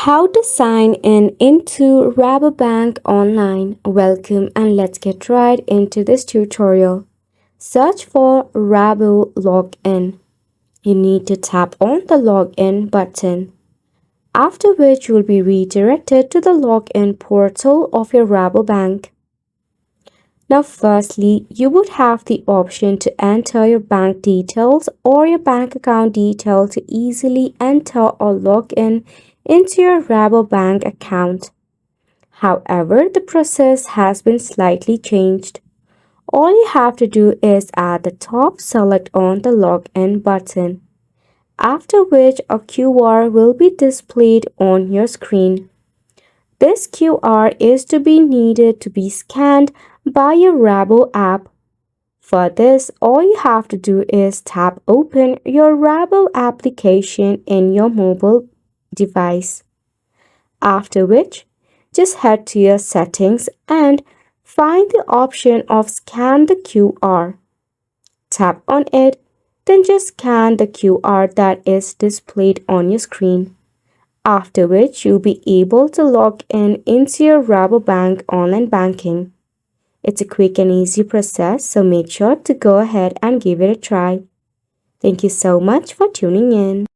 How to sign in into Rabobank online. Welcome and let's get right into this tutorial. Search for Rabo login. You need to tap on the login button, after which you will be redirected to the login portal of your Rabobank. Now firstly, you would have the option to enter your bank details or your bank account details to easily enter or log in into your Rabobank account. However, the process has been slightly changed. All you have to do is at the top select on the login button, after which a QR will be displayed on your screen. This QR is to be needed to be scanned by your Rabo app. For this, all you have to do is tap open your Rabo application in your mobile device. After which, just head to your settings and find the option of scan the QR. Tap on it, then just scan the QR that is displayed on your screen. After which you'll be able to log in into your Rabobank online banking. It's a quick and easy process, so make sure to go ahead and give it a try. Thank you so much for tuning in.